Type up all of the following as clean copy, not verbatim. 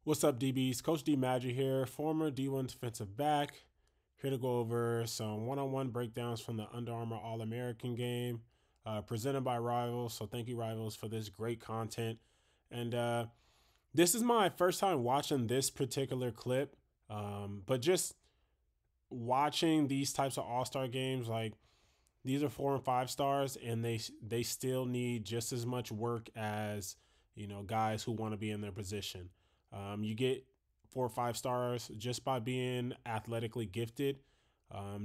What's up, DBs? Coach D Magic here, former D1 defensive back. Here to go over some one-on-one breakdowns from the Under Armour All-American game presented by Rivals. So thank you, Rivals, for this great content. And this is my first time watching this particular clip, but just watching these types of all-star games, like these are 4 and 5 stars, and they still need just as much work as guys who want to be in their position. You get 4 or 5 stars just by being athletically gifted.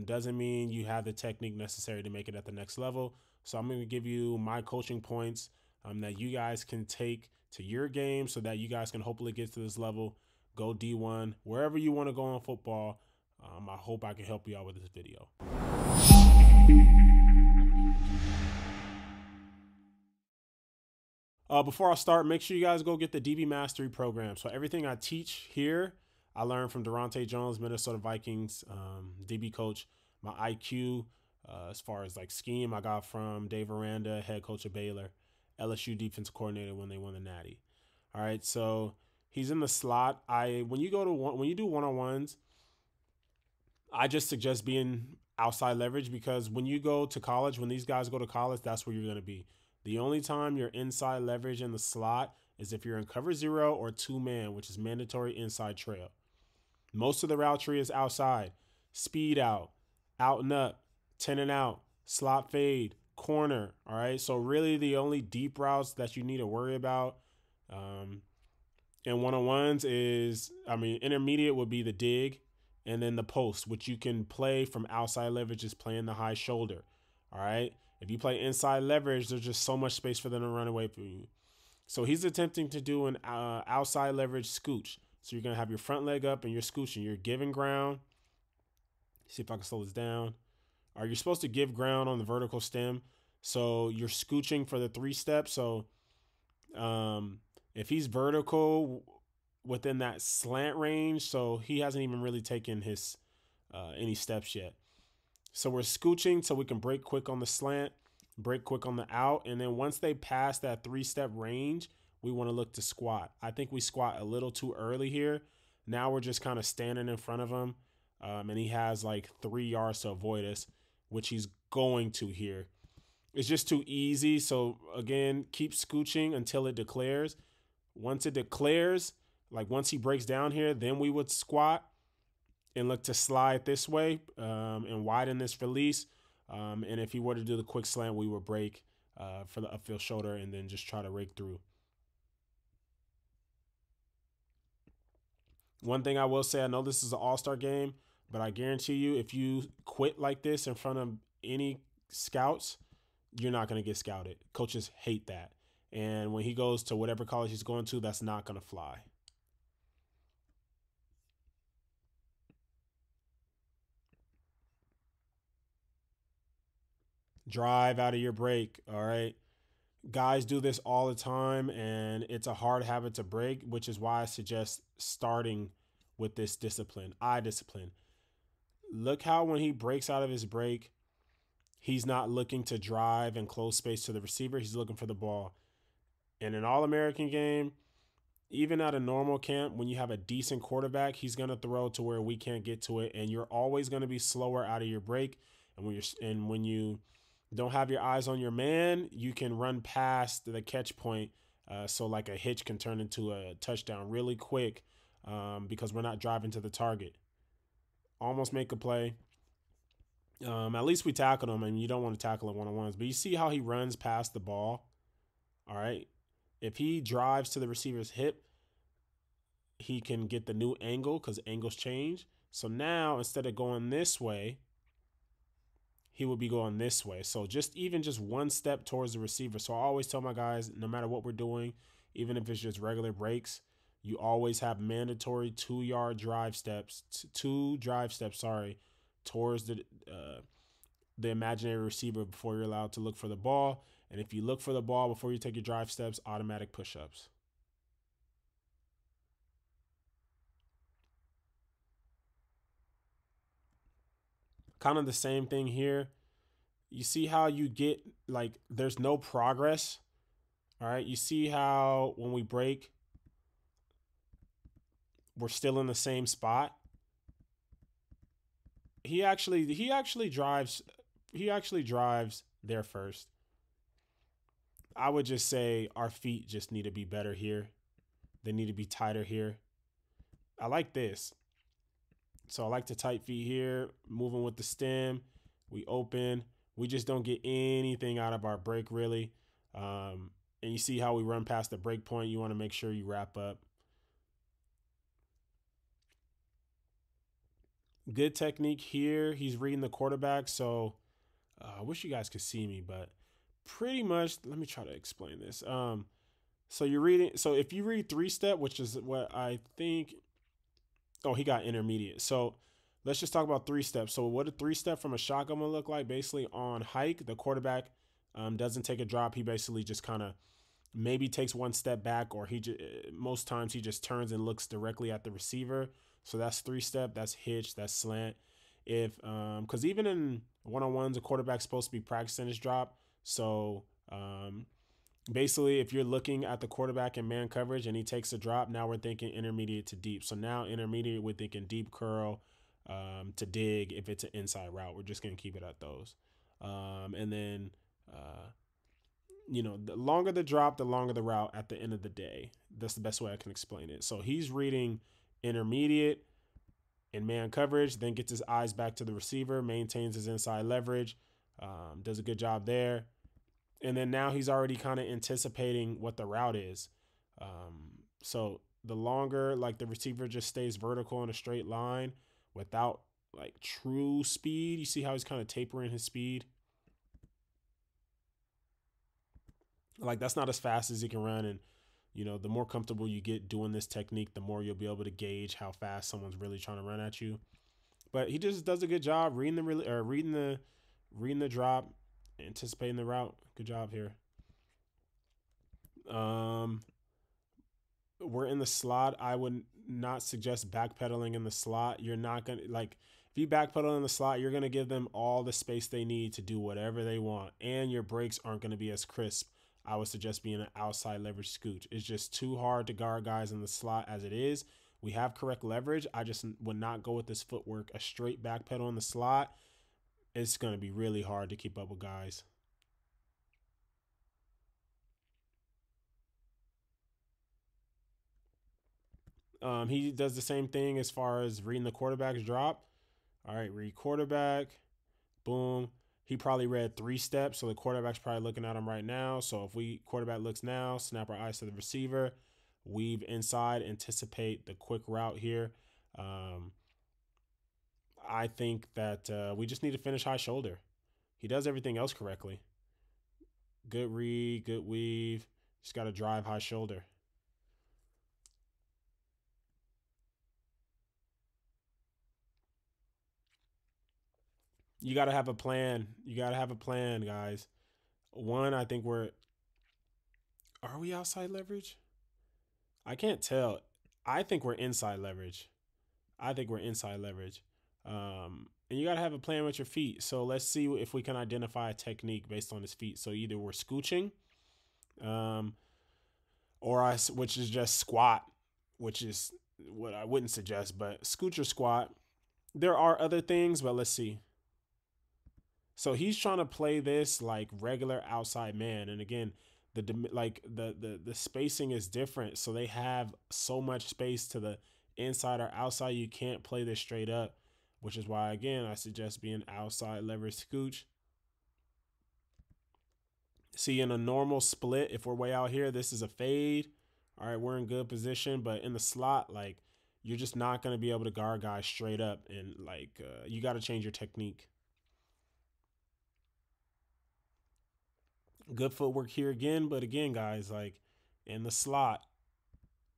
Doesn't mean you have the technique necessary to make it at the next level. So I'm going to give you my coaching points that you guys can take to your game so that you guys can hopefully get to this level, go D1, wherever you want to go in football. I hope I can help you out with this video. Before I start, make sure you guys go get the DB Mastery program. So everything I teach here, I learned from Durante Jones, Minnesota Vikings DB coach. My IQ, as far as like scheme, I got from Dave Aranda, head coach of Baylor, LSU defensive coordinator when they won the Natty. All right, so he's in the slot. When you do one-on-ones, I just suggest being outside leverage, because when you go to college, when these guys go to college, that's where you're going to be. The only time you're inside leverage in the slot is if you're in cover 0 or 2-man, which is mandatory inside trail. Most of the route tree is outside. Speed out and up, 10 and out, slot fade, corner. All right. So really the only deep routes that you need to worry about in one-on-ones is, intermediate would be the dig, and then the post, which you can play from outside leverage, is playing the high shoulder. All right. If you play inside leverage, there's just so much space for them to run away from you. So he's attempting to do an outside leverage scooch. So you're going to have your front leg up and you're scooching. You're giving ground. See if I can slow this down. Or you're supposed to give ground on the vertical stem. So you're scooching for the 3 steps. So if he's vertical within that slant range, so he hasn't even really taken his any steps yet. So we're scooching so we can break quick on the slant, break quick on the out. And then once they pass that 3-step range, we want to look to squat. I think we squat a little too early here. Now we're just kind of standing in front of him. And he has like 3 yards to avoid us, which he's going to here. It's just too easy. So again, keep scooching until it declares. Once it declares, like once he breaks down here, then we would squat and look to slide this way and widen this release. And if he were to do the quick slant, we would break for the upfield shoulder and then just try to rake through. One thing I will say, I know this is an all-star game, but I guarantee you if you quit like this in front of any scouts, you're not going to get scouted. Coaches hate that. And when he goes to whatever college he's going to, that's not going to fly. Drive out of your break, all right? Guys do this all the time, and it's a hard habit to break, which is why I suggest starting with this discipline, eye discipline. Look how when he breaks out of his break, he's not looking to drive and close space to the receiver. He's looking for the ball. In an All-American game, even at a normal camp, when you have a decent quarterback, he's going to throw to where we can't get to it, and you're always going to be slower out of your break. And when you don't have your eyes on your man, you can run past the catch point. So like a hitch can turn into a touchdown really quick because we're not driving to the target. Almost make a play. At least we tackled him, and you don't want to tackle in one-on-ones. But you see how he runs past the ball? All right. If he drives to the receiver's hip, he can get the new angle because angles change. So now instead of going this way, he would be going this way. So just one step towards the receiver. So I always tell my guys, no matter what we're doing, even if it's just regular breaks, you always have mandatory 2 drive steps towards the imaginary receiver before you're allowed to look for the ball. And if you look for the ball before you take your drive steps, automatic push-ups. Kind of the same thing here. You see how you get, like, there's no progress. All right. You see how when we break, we're still in the same spot. He actually drives there first. I would just say our feet just need to be better here. They need to be tighter here. I like this. So I like the tight feet here, moving with the stem. We open. We just don't get anything out of our break really. And you see how we run past the break point. You want to make sure you wrap up. Good technique here. He's reading the quarterback. So I wish you guys could see me, but pretty much, let me try to explain this. So you're reading. So if you read three step, which is what I think. Oh, he got intermediate. So let's just talk about three steps. So what a three step from a shotgun will look like? Basically on hike, the quarterback doesn't take a drop. He basically just kind of maybe takes one step back, or most times he just turns and looks directly at the receiver. So that's three step. That's hitch. That's slant. If because even in one-on-ones, a quarterback's supposed to be practicing his drop. So basically, if you're looking at the quarterback in man coverage and he takes a drop, now we're thinking intermediate to deep. So now intermediate, we're thinking deep curl to dig. If it's an inside route, we're just going to keep it at those. And then, the longer the drop, the longer the route at the end of the day. That's the best way I can explain it. So he's reading intermediate in man coverage, then gets his eyes back to the receiver, maintains his inside leverage, does a good job there. And then now he's already kind of anticipating what the route is. So the longer, like the receiver just stays vertical in a straight line without like true speed. You see how he's kind of tapering his speed? Like that's not as fast as he can run. And, the more comfortable you get doing this technique, the more you'll be able to gauge how fast someone's really trying to run at you. But he just does a good job reading the drop, anticipating the route. Good job here. Um, we're in the slot. I would not suggest backpedaling in the slot. You're not gonna like if you backpedal in the slot, you're gonna give them all the space they need to do whatever they want, and your breaks aren't gonna be as crisp. I would suggest being an outside leverage scooch. It's just too hard to guard guys in the slot as it is. We have correct leverage. I just would not go with this footwork. A straight backpedal in the slot, it's gonna be really hard to keep up with guys. He does the same thing as far as reading the quarterback's drop. All right, read quarterback. Boom. He probably read three steps, so the quarterback's probably looking at him right now. So if quarterback looks now, snap our eyes to the receiver, weave inside, anticipate the quick route here. Um, I think that we just need to finish high shoulder. He does everything else correctly. Good read, good weave. Just got to drive high shoulder. You got to have a plan. You got to have a plan, guys. One, I think are we outside leverage? I can't tell. I think we're inside leverage. I think we're inside leverage. And you got to have a plan with your feet. So let's see if we can identify a technique based on his feet. So either we're scooching, um, which is just squat, which is what I wouldn't suggest, but scooch or squat. There are other things, but let's see. So he's trying to play this like regular outside man, and again, the spacing is different. So they have so much space to the inside or outside. You can't play this straight up, which is why again I suggest being outside leverage scooch. See, in a normal split, if we're way out here, this is a fade. All right, we're in good position, but in the slot, like you're just not going to be able to guard guys straight up, and you got to change your technique. Good footwork here again, but again, guys, like in the slot.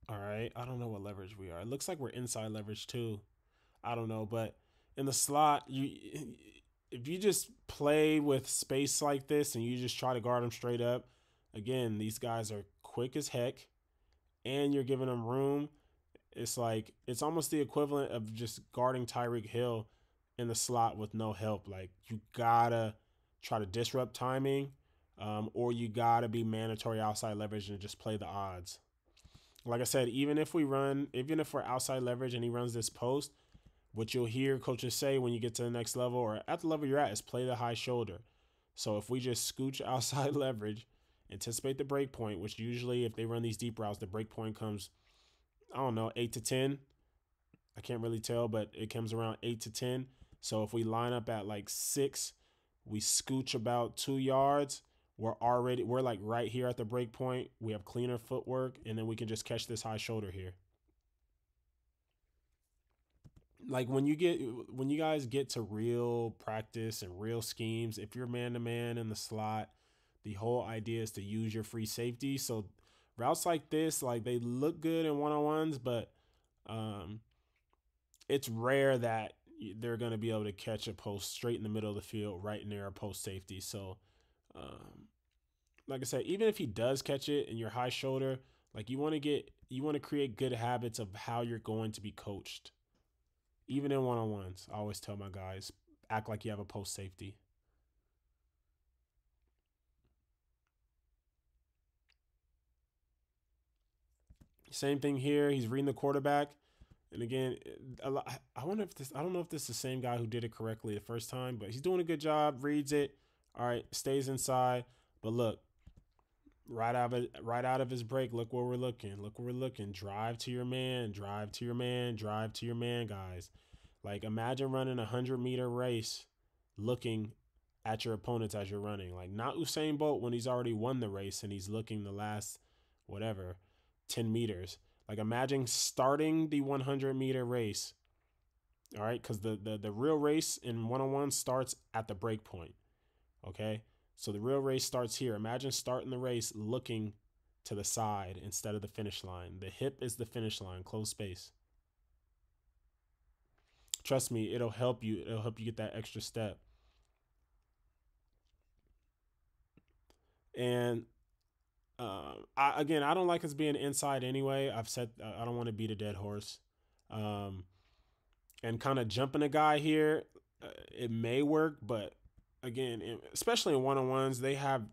All right, I don't know what leverage we are. It looks like we're inside leverage too. I don't know, but in the slot, if you just play with space like this and you just try to guard them straight up, again, these guys are quick as heck, and you're giving them room. It's almost the equivalent of just guarding Tyreek Hill in the slot with no help. Like you gotta try to disrupt timing, or you gotta be mandatory outside leverage and just play the odds. Like I said, even if we're outside leverage and he runs this post, what you'll hear coaches say when you get to the next level or at the level you're at is play the high shoulder. So if we just scooch outside leverage, anticipate the break point, which usually if they run these deep routes, the break point comes, I don't know, 8 to 10. I can't really tell, but it comes around 8 to 10. So if we line up at like 6, we scooch about 2 yards. We're like right here at the break point. We have cleaner footwork, and then we can just catch this high shoulder here. Like when you guys get to real practice and real schemes, if you're man to man in the slot, the whole idea is to use your free safety. So routes like this, like they look good in one-on-ones, but um, it's rare that they're going to be able to catch a post straight in the middle of the field right near a post safety. So, um, like I said, even if he does catch it in your high shoulder, like you want to create good habits of how you're going to be coached. Even in one-on-ones, I always tell my guys, act like you have a post safety. Same thing here. He's reading the quarterback. And again, I wonder if I don't know if this is the same guy who did it correctly the first time, but he's doing a good job, reads it. All right, stays inside. But look, right out of his break, look where we're looking. Look where we're looking. Drive to your man, drive to your man, drive to your man, guys. Like imagine running a 100-meter race looking at your opponents as you're running. Like not Usain Bolt when he's already won the race and he's looking the last whatever 10 meters. Like imagine starting the 100-meter race. All right, because the real race in one-on-one starts at the break point. Okay, so the real race starts here. Imagine starting the race looking to the side instead of the finish line. The hip is the finish line, close space. Trust me, it'll help you. It'll help you get that extra step. And I don't like us being inside anyway. I've said I don't want to beat a dead horse. Um, and kind of jumping a guy here, it may work, but again, especially in one-on-ones, they have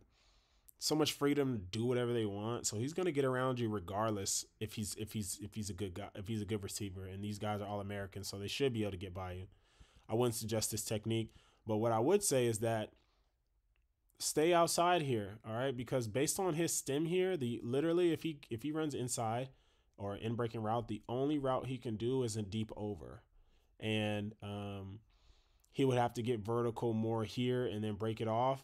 so much freedom to do whatever they want. So he's gonna get around you regardless if he's a good guy, if he's a good receiver. And these guys are all Americans, so they should be able to get by you. I wouldn't suggest this technique, but what I would say is that stay outside here, all right? Because based on his stem here, the literally if he runs inside or in breaking route, the only route he can do is a deep over, and he would have to get vertical more here and then break it off,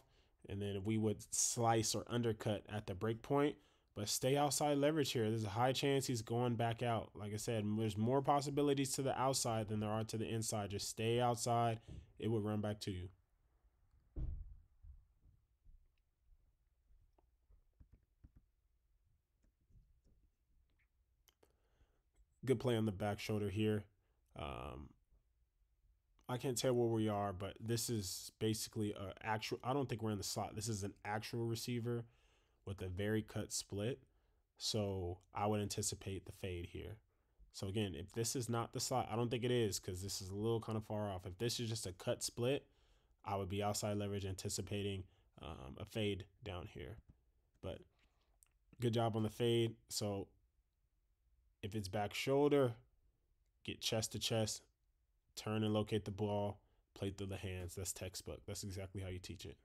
and then we would slice or undercut at the break point. But stay outside leverage here. There's a high chance he's going back out. Like I said, there's more possibilities to the outside than there are to the inside. Just stay outside. It would run back to you. Good play on the back shoulder here. Um, I can't tell where we are, but this is basically a actual. I don't think we're in the slot. This is an actual receiver with a very cut split. So I would anticipate the fade here. So again, if this is not the slot, I don't think it is because this is a little kind of far off. If this is just a cut split, I would be outside leverage anticipating a fade down here. But good job on the fade. So if it's back shoulder, get chest to chest, turn and locate the ball, play through the hands. That's textbook. That's exactly how you teach it.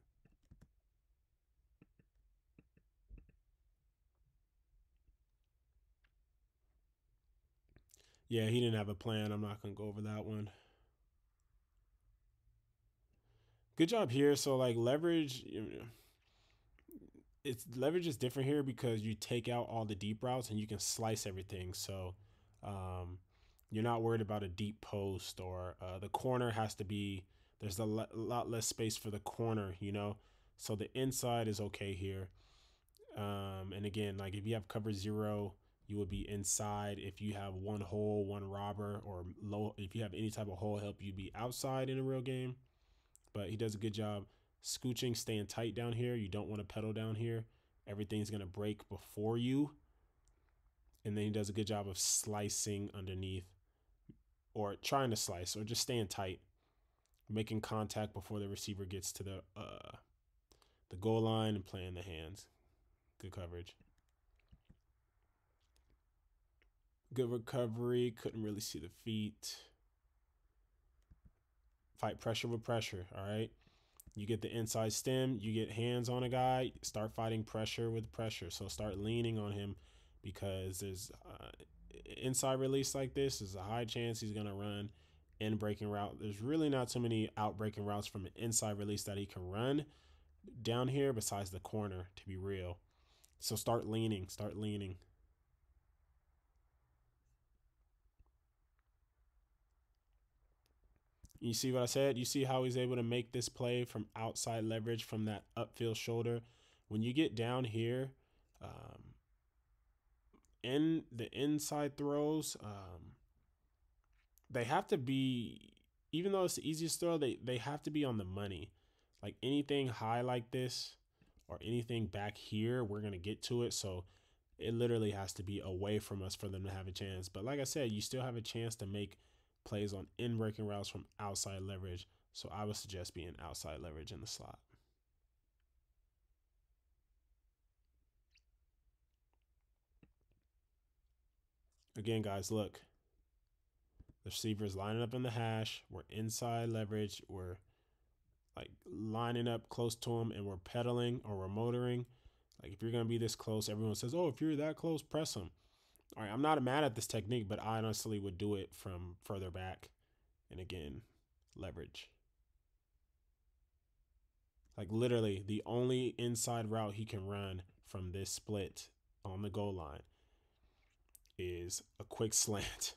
Yeah, he didn't have a plan. I'm not going to go over that one. Good job here. So like leverage, it's leverage is different here because you take out all the deep routes and you can slice everything. So um, you're not worried about a deep post or the corner has to be. There's a lot less space for the corner, So the inside is okay here. And again, like if you have cover zero, you would be inside. If you have one hole, one robber, or low, if you have any type of hole help, you'd be outside in a real game. But he does a good job scooching, staying tight down here. You don't want to pedal down here. Everything's going to break before you. And then he does a good job of slicing underneath or trying to slice or just staying tight, making contact before the receiver gets to the goal line and playing the hands. Good coverage. Good recovery. Couldn't really see the feet. Fight pressure with pressure. All right. You get the inside stem, you get hands on a guy, start fighting pressure with pressure. So start leaning on him because there's inside release like this is a high chance he's going to run in breaking route. There's really not too many out breaking routes from an inside release that he can run down here besides the corner, to be real. So start leaning, start leaning. You see what I said? You see how he's able to make this play from outside leverage from that upfield shoulder. When you get down here, um, in the inside throws, they have to be, even though it's the easiest throw, they have to be on the money. Like anything high like this or anything back here, we're going to get to it. So it literally has to be away from us for them to have a chance. But like I said, you still have a chance to make plays on in breaking routes from outside leverage. So I would suggest being outside leverage in the slot. Again, guys, look. The receiver is lining up in the hash. We're inside leverage. We're like lining up close to him and we're pedaling or we're motoring. Like if you're going to be this close, everyone says, oh, if you're that close, press him. All right, I'm not mad at this technique, but I honestly would do it from further back. And again, leverage. Like literally the only inside route he can run from this split on the goal line is a quick slant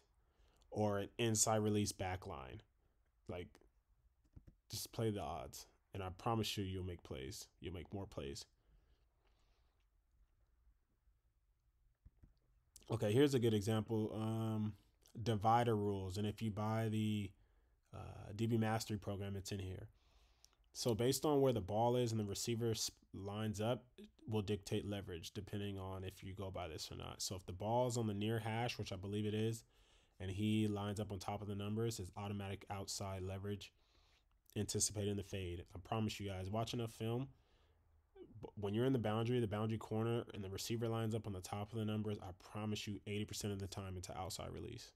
or an inside release back line. Like just play the odds. And I promise you, you'll make plays. You'll make more plays. Okay, here's a good example. Divider rules. And if you buy the DB Mastery program, it's in here. So based on where the ball is and the receiver lines up, will dictate leverage depending on if you go by this or not. So if the ball is on the near hash, which I believe it is, and he lines up on top of the numbers, it's automatic outside leverage, anticipating the fade. I promise you guys, watch enough film. When you're in the boundary corner, and the receiver lines up on the top of the numbers, I promise you 80% of the time it's an outside release.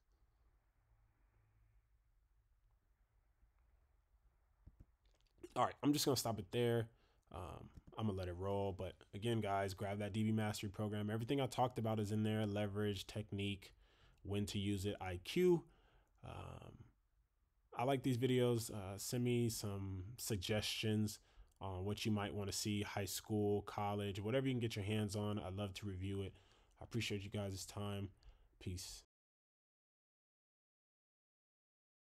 All right, I'm just going to stop it there. I'm going to let it roll. But again, guys, grab that DB Mastery program. Everything I talked about is in there: leverage, technique, when to use it, IQ. I like these videos. Send me some suggestions on what you might want to see, high school, college, whatever you can get your hands on. I'd love to review it. I appreciate you guys' time. Peace.